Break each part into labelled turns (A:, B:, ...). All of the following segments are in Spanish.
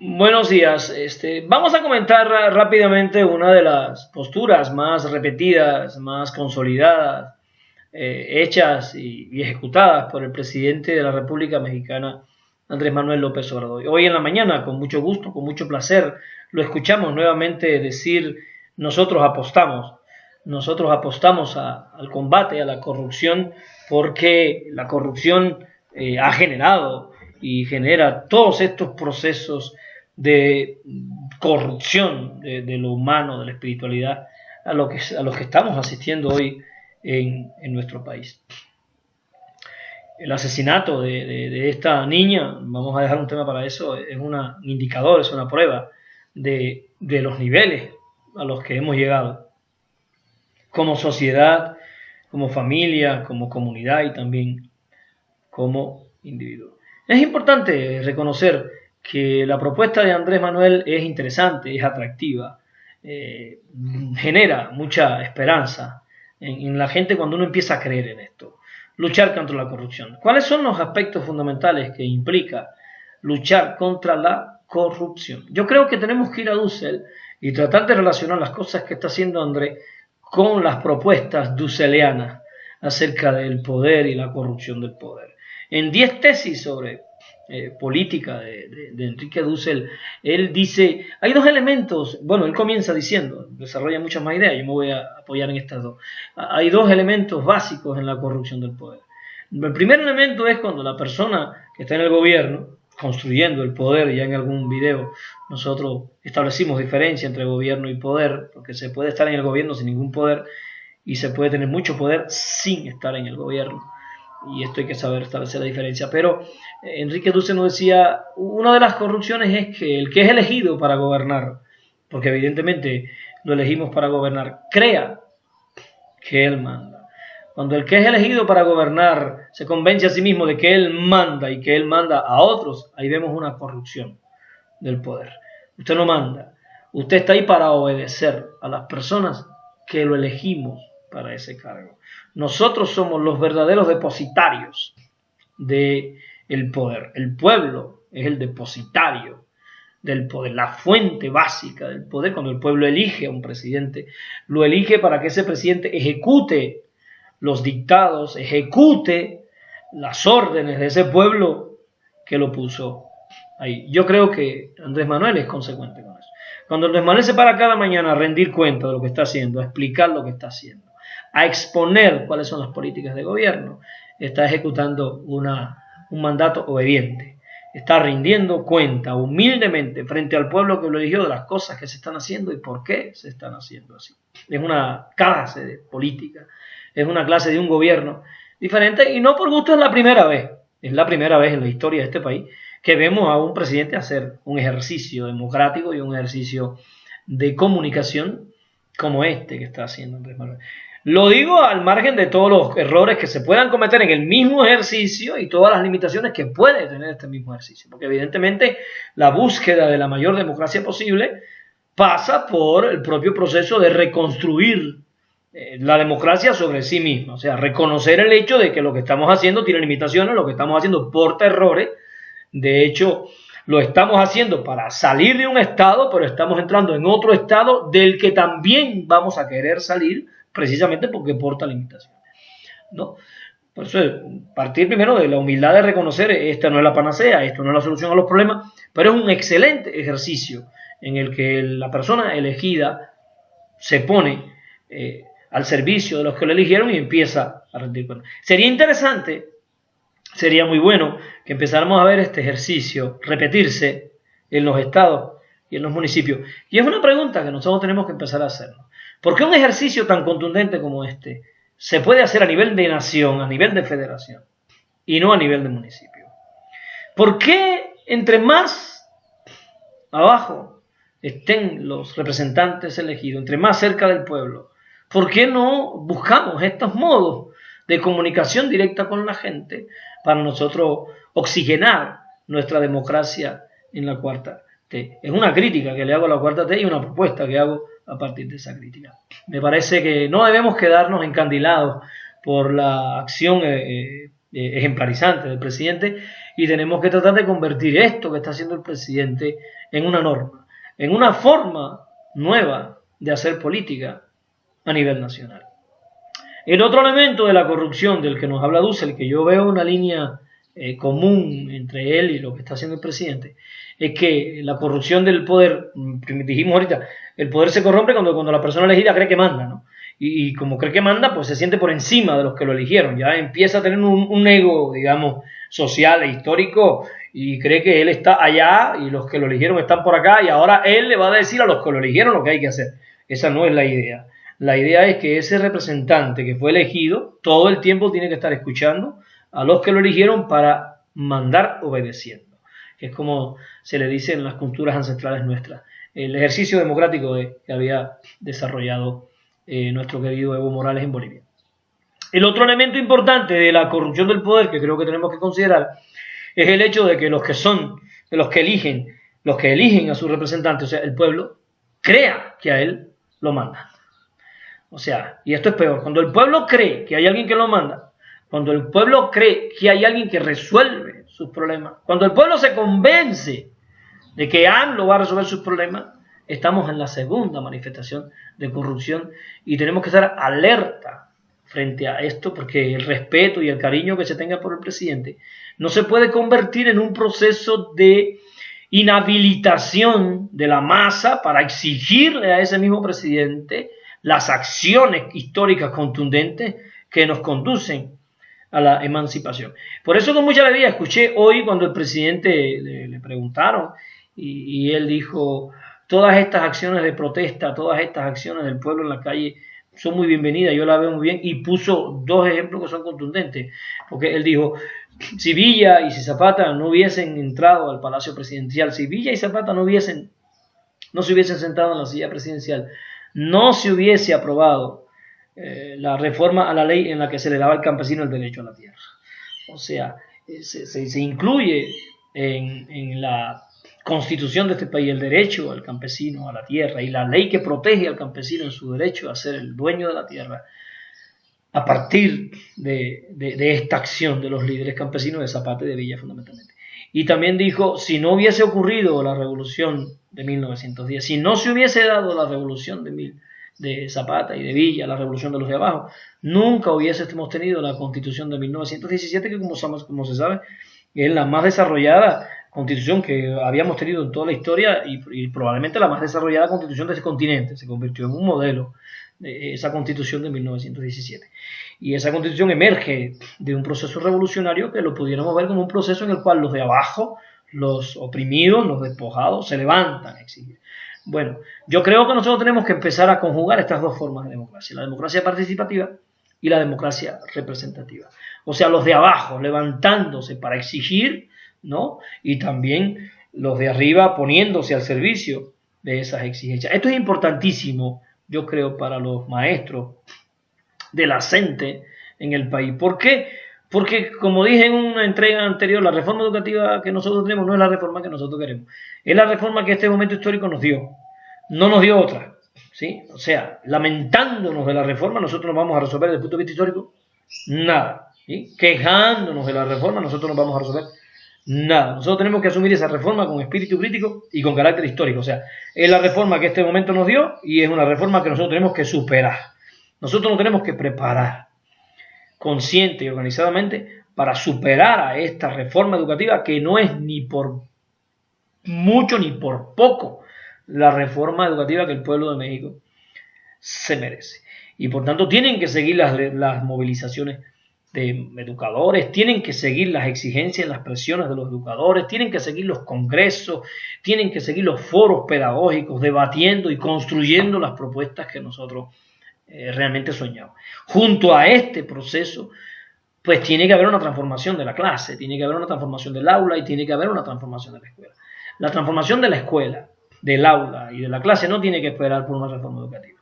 A: Buenos días. Vamos a comentar rápidamente una de las posturas más repetidas, más consolidadas, hechas y ejecutadas por el presidente de la República Mexicana, Andrés Manuel López Obrador. Hoy en la mañana, con mucho gusto, con mucho placer, lo escuchamos nuevamente decir: nosotros apostamos al combate a la corrupción, porque la corrupción ha generado y genera todos estos procesos de corrupción de lo humano, de la espiritualidad, a los que estamos asistiendo hoy en nuestro país. El asesinato de esta niña, vamos a dejar un tema para eso, es un indicador, es una prueba de los niveles a los que hemos llegado como sociedad, como familia, como comunidad y también como individuo. Es importante reconocer que la propuesta de Andrés Manuel es interesante, es atractiva, genera mucha esperanza en la gente cuando uno empieza a creer en esto. Luchar contra la corrupción. ¿Cuáles son los aspectos fundamentales que implica luchar contra la corrupción? Yo creo que tenemos que ir a Dussel y tratar de relacionar las cosas que está haciendo Andrés con las propuestas dusselianas acerca del poder y la corrupción del poder. En 10 tesis sobre política de Enrique Dussel, él dice, hay dos elementos, bueno, él comienza diciendo, desarrolla muchas más ideas, yo me voy a apoyar en estas dos. Hay dos elementos básicos en la corrupción del poder. El primer elemento es cuando la persona que está en el gobierno, construyendo el poder, ya en algún video nosotros establecimos diferencia entre gobierno y poder, porque se puede estar en el gobierno sin ningún poder y se puede tener mucho poder sin estar en el gobierno, y esto hay que saber establecer la diferencia. Pero Enrique Dussel nos decía, una de las corrupciones es que el que es elegido para gobernar, porque evidentemente lo elegimos para gobernar, crea que él manda. Cuando el que es elegido para gobernar se convence a sí mismo de que él manda y que él manda a otros, ahí vemos una corrupción del poder. Usted no manda, usted está ahí para obedecer a las personas que lo elegimos para ese cargo. Nosotros somos los verdaderos depositarios del poder. El pueblo es el depositario del poder, la fuente básica del poder. Cuando el pueblo elige a un presidente, lo elige para que ese presidente ejecute los dictados, ejecute las órdenes de ese pueblo que lo puso ahí. Yo creo que Andrés Manuel es consecuente con eso. Cuando Andrés Manuel se para cada mañana a rendir cuenta de lo que está haciendo, a explicar lo que está haciendo, a exponer cuáles son las políticas de gobierno, está ejecutando un mandato obediente. Está rindiendo cuenta humildemente frente al pueblo que lo eligió de las cosas que se están haciendo y por qué se están haciendo así. Es una clase de política, es una clase de un gobierno diferente, y no por gusto es la primera vez en la historia de este país que vemos a un presidente hacer un ejercicio democrático y un ejercicio de comunicación como este que está haciendo Andrés Manuel. Lo digo al margen de todos los errores que se puedan cometer en el mismo ejercicio y todas las limitaciones que puede tener este mismo ejercicio, porque evidentemente la búsqueda de la mayor democracia posible pasa por el propio proceso de reconstruir la democracia sobre sí misma, o sea, reconocer el hecho de que lo que estamos haciendo tiene limitaciones, lo que estamos haciendo porta errores. De hecho, lo estamos haciendo para salir de un estado, pero estamos entrando en otro estado del que también vamos a querer salir, precisamente porque porta limitaciones, ¿no? Por eso, partir primero de la humildad de reconocer, esta no es la panacea, esto no es la solución a los problemas, pero es un excelente ejercicio en el que la persona elegida se pone al servicio de los que lo eligieron y empieza a rendir cuentas. Sería interesante, sería muy bueno que empezáramos a ver este ejercicio repetirse en los estados y en los municipios. Y es una pregunta que nosotros tenemos que empezar a hacernos. ¿Por qué un ejercicio tan contundente como este se puede hacer a nivel de nación, a nivel de federación, y no a nivel de municipio? ¿Por qué entre más abajo estén los representantes elegidos, entre más cerca del pueblo, por qué no buscamos estos modos de comunicación directa con la gente para nosotros oxigenar nuestra democracia en la cuarta T? Es una crítica que le hago a la cuarta T y una propuesta que hago a partir de esa crítica. Me parece que no debemos quedarnos encandilados por la acción ejemplarizante del presidente, y tenemos que tratar de convertir esto que está haciendo el presidente en una norma, en una forma nueva de hacer política a nivel nacional. El otro elemento de la corrupción del que nos habla Dussel, que yo veo una línea común entre él y lo que está haciendo el presidente, es que la corrupción del poder, dijimos ahorita, el poder se corrompe cuando la persona elegida cree que manda, ¿no? Y como cree que manda, pues se siente por encima de los que lo eligieron, ya empieza a tener un ego, digamos, social e histórico, y cree que él está allá y los que lo eligieron están por acá, y ahora él le va a decir a los que lo eligieron lo que hay que hacer. Esa no es la idea. La idea es que ese representante que fue elegido todo el tiempo tiene que estar escuchando a los que lo eligieron para mandar obedeciendo, que es como se le dice en las culturas ancestrales nuestras. El ejercicio democrático que había desarrollado nuestro querido Evo Morales en Bolivia. El otro elemento importante de la corrupción del poder que creo que tenemos que considerar es el hecho de que los que eligen a sus representantes, o sea, el pueblo, crea que a él lo manda. O sea, y esto es peor, cuando el pueblo cree que hay alguien que lo manda, cuando el pueblo cree que hay alguien que resuelve sus problemas, cuando el pueblo se convence de que AMLO va a resolver sus problemas, estamos en la segunda manifestación de corrupción y tenemos que estar alerta frente a esto porque el respeto y el cariño que se tenga por el presidente no se puede convertir en un proceso de inhabilitación de la masa para exigirle a ese mismo presidente las acciones históricas contundentes que nos conducen a la emancipación. Por eso con mucha alegría escuché hoy cuando el presidente le preguntaron y él dijo: todas estas acciones de protesta, todas estas acciones del pueblo en la calle son muy bienvenidas, yo la veo muy bien, y puso dos ejemplos que son contundentes, porque él dijo: si Villa y si Zapata no hubiesen entrado al Palacio Presidencial, si Villa y Zapata no se hubiesen sentado en la silla presidencial, no se hubiese aprobado la reforma a la ley en la que se le daba al campesino el derecho a la tierra. O sea, se incluye en la Constitución de este país el derecho al campesino a la tierra y la ley que protege al campesino en su derecho a ser el dueño de la tierra a partir de esta acción de los líderes campesinos de Zapata y de Villa fundamentalmente. Y también dijo: si no hubiese ocurrido la revolución de 1910, si no se hubiese dado la revolución de Zapata y de Villa, la revolución de los de abajo, nunca hubiésemos tenido la Constitución de 1917, que como se sabe es la más desarrollada constitución que habíamos tenido en toda la historia y probablemente la más desarrollada constitución de este continente. Se convirtió en un modelo de esa constitución de 1917. Y esa constitución emerge de un proceso revolucionario que lo pudiéramos ver como un proceso en el cual los de abajo, los oprimidos, los despojados, se levantan a exigir. Bueno, yo creo que nosotros tenemos que empezar a conjugar estas dos formas de democracia, la democracia participativa y la democracia representativa. O sea, los de abajo levantándose para exigir, ¿no? Y también los de arriba poniéndose al servicio de esas exigencias. Esto es importantísimo, yo creo, para los maestros de la CENTE en el país. ¿Por qué? Porque, como dije en una entrega anterior, la reforma educativa que nosotros tenemos no es la reforma que nosotros queremos. Es la reforma que este momento histórico nos dio. No nos dio otra, ¿sí? O sea, lamentándonos de la reforma, nosotros no vamos a resolver desde el punto de vista histórico nada, ¿sí? Quejándonos de la reforma, nosotros no vamos a resolver nada. Nosotros tenemos que asumir esa reforma con espíritu crítico y con carácter histórico. O sea, es la reforma que este momento nos dio y es una reforma que nosotros tenemos que superar. Nosotros nos tenemos que preparar consciente y organizadamente para superar a esta reforma educativa que no es ni por mucho ni por poco la reforma educativa que el pueblo de México se merece. Y por tanto tienen que seguir las movilizaciones de educadores, tienen que seguir las exigencias, las presiones de los educadores, tienen que seguir los congresos, tienen que seguir los foros pedagógicos, debatiendo y construyendo las propuestas que nosotros realmente soñamos. Junto a este proceso, pues tiene que haber una transformación de la clase, tiene que haber una transformación del aula y tiene que haber una transformación de la escuela. La transformación de la escuela, del aula y de la clase no tiene que esperar por una reforma educativa.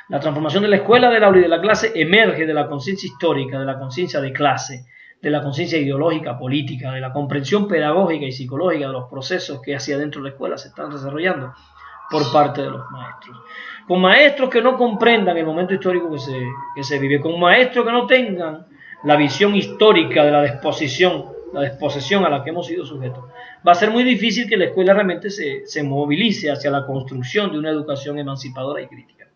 A: La transformación de la escuela, del aula y de la clase emerge de la conciencia histórica, de la conciencia de clase, de la conciencia ideológica, política, de la comprensión pedagógica y psicológica de los procesos que hacia dentro de la escuela se están desarrollando por parte de los maestros. Con maestros que no comprendan el momento histórico que se vive, con maestros que no tengan la visión histórica de la disposición la desposesión a la que hemos sido sujetos, va a ser muy difícil que la escuela realmente se movilice hacia la construcción de una educación emancipadora y crítica.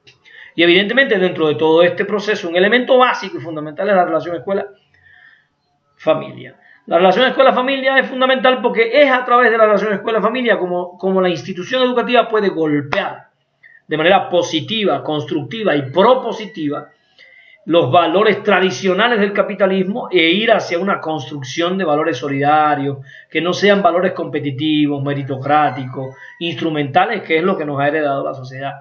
A: Y evidentemente dentro de todo este proceso, un elemento básico y fundamental es la relación escuela-familia. La relación escuela-familia es fundamental porque es a través de la relación escuela-familia como la institución educativa puede golpear de manera positiva, constructiva y propositiva los valores tradicionales del capitalismo e ir hacia una construcción de valores solidarios, que no sean valores competitivos, meritocráticos, instrumentales, que es lo que nos ha heredado la sociedad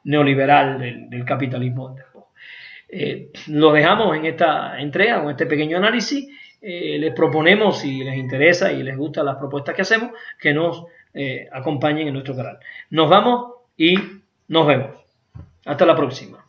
A: neoliberal del capitalismo. Lo dejamos en esta entrega, con este pequeño análisis. Les proponemos, si les interesa y les gustan las propuestas que hacemos, que nos acompañen en nuestro canal. Nos vamos y nos vemos. Hasta la próxima.